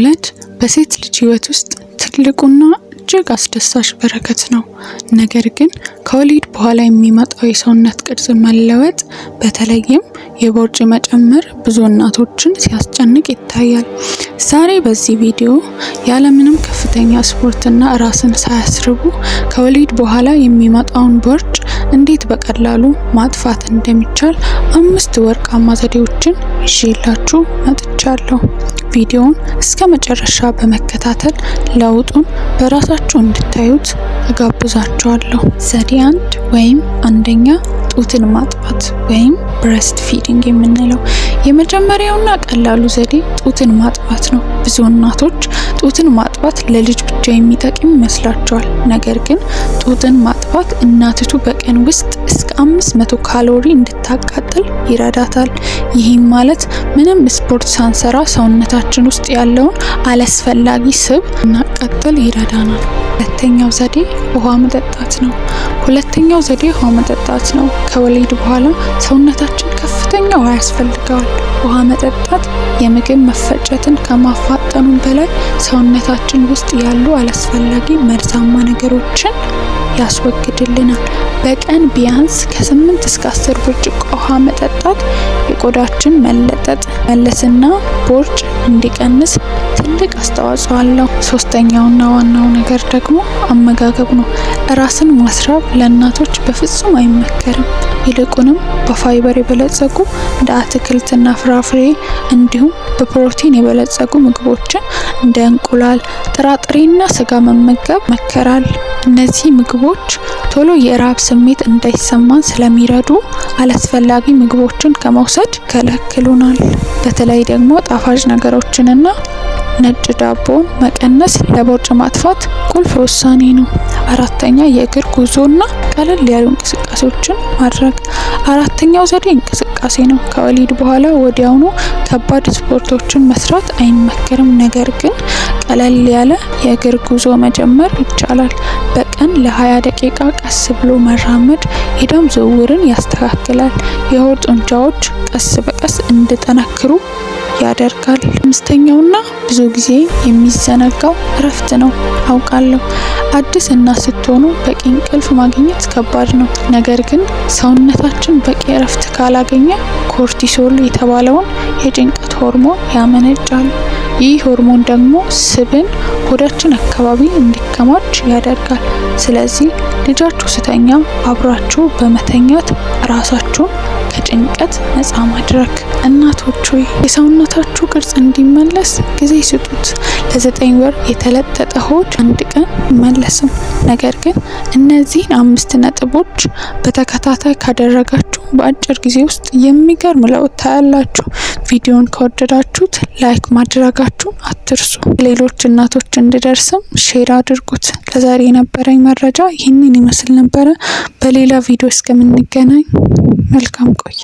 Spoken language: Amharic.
መውለድ በሴት ልጅ ህይወት ውስጥ ትልቁና እጅግ አስደሳች በረከት ነው። ነገር ግን ከወሊድ በኋላ የሚመጣው የሰውነት ቅርጽ መለወጥ በተለይም የቦርጭ መጨመር ብዙ እናቶችን ሲያስጨንቅ ይታያል። ዛሬ በዚህ ቪዲዮ ያለምንም ከፍተኛ ስፖርትና ራስን ሳያስርቡ ከወሊድ በኋላ የሚመጣውን ቦርጭ እንዴት በቀላሉ ማጥፋት እንደሚቻል 5 ወርቃማ ዘዴዎችን ይዤላችሁ መጥቻለሁ። ቪዲዮውን እስከ መጨረሻ በመከታተል ለውጡን በራሳችሁ እንድታዩት እጋብዛችኋለሁ። ዘዴ 1 ወይም አንደኛ ጡትን ማጥባት ወይም ብሬስት ፊዲንግ የምንለው የመጀመሪያውና ቀላሉ ዘዴ ጡትን ማጥባት ነው። ብዙ እናቶች ጡትን ማጥባት ለልጅ ብቻ የሚጠቅም ይመስላቸዋል። ነገር ግን ጡትን ማጥባት እናቲቱ በቀን ውስጥ እስከ 500 ካሎሪ እንድታቃጥል ይረዳታል። ይህም ማለት ምንም ስፖርት ሳንሰራ ሰውነታችን ውስጥ ያለውን አላስፈላጊ ስብ እናቃጥል ይረዳናል። ሁለተኛው ዘዴ ውሃ መጠጣት ነው። ውሃ መጠጣት ነው። ከወሊድ በኋላ ሰውነታችን ከፍተኛ ውሃ ያስፈልገዋል። ውሃ መጠጣት የምግብ መፈጨትን ከማፋጠኑም በላይ ሰውነታችን ውስጥ ያሉ አላስፈላጊ መርዛማ ነገሮችን ያስወግድልናል። በቀን ቢያንስ ከ8 እስከ 10 ብርጭቆ ውሃ መጠጣት የቆዳችን መለስና ቦርጭ እንዲቀንስ ትልቅ አስተዋጽኦ አለው። ሶስተኛውና ዋናው ነገር ደግሞ አመጋገብ ነው። ራስን ማስራብ ለእናቶች በፍጹም አይመከርም። ይልቁንም በፋይበር የበለጸጉ እንደ አትክልትና ፍራፍሬ እንዲሁም በፕሮቲን የበለጸጉ ምግቦችን እንደ እንቁላል፣ ጥራጥሬና ስጋ መመገብ ይመከራል። እነዚህ ምግቦች ቶሎ የራብ ስሜት እንዳይሰማን ስለሚረዱ አላስፈላጊ ምግቦችን ከመውሰድ ይከለክሉናል። በተለይ ደግሞ ጣፋጭ ነገሮችንና ነጭ ዳቦን መቀነስ ለቦርጭ ማጥፋት ቁልፍ ውሳኔ ነው። አራተኛ የእግር ጉዞና ቀለል ያሉ እንቅስቃሴዎችን ማድረግ። አራተኛው ዘዴ እንቅስቃሴ ነው። ከወሊድ በኋላ ወዲያውኑ ከባድ ስፖርቶችን መስራት አይመከርም። ነገር ግን ቀለል ያለ የእግር ጉዞ መጀመር ይቻላል። በቀን ለ20 ደቂቃ ቀስ ብሎ መራመድ የደም ዝውውርን ያስተካክላል። የሆድ ጡንቻዎች ቀስ በቀስ እንዲጠነክሩ ያደርጋል። አምስተኛውና ብዙ ጊዜ የሚዘነጋው እረፍት ነው። አውቃለሁ አዲስ እናት ስትሆኑ በቂ እንቅልፍ ማግኘት ከባድ ነው። ነገር ግን ሰውነታችን በቂ እረፍት ካላገኘ ኮርቲሶል የተባለውን የጭንቀት ሆርሞን ያመነጫል። ይህ ሆርሞን ደግሞ ስብን ሆዳችን አካባቢ እንዲከማች ያደርጋል። ስለዚህ ልጃችሁ ስተኛ አብራችሁ በመተኛት ራሳችሁን ከጭንቀት ነፃ ማድረግ። እናቶች ሆይ የሰውነታችሁ ቅርጽ እንዲመለስ ጊዜ ስጡት። ለ9 ወር የተለጠጠ ሆድ አንድ ቀን አይመለስም። ነገር ግን እነዚህን 5 ነጥቦች በተከታታይ ካደረጋችሁ በአጭር ጊዜ ውስጥ የሚገርም ለውጥ ታያላችሁ። ቪዲዮን ከወደዳችሁት ላይክ ማድረጋችሁን አትርሱ። ሌሎች እናቶች እንዲደርስም ሼር አድርጉት። ለዛሬ የነበረኝ መረጃ ይህንን ይመስል ነበረ። በሌላ ቪዲዮ እስከምንገናኝ መልካም ቆይ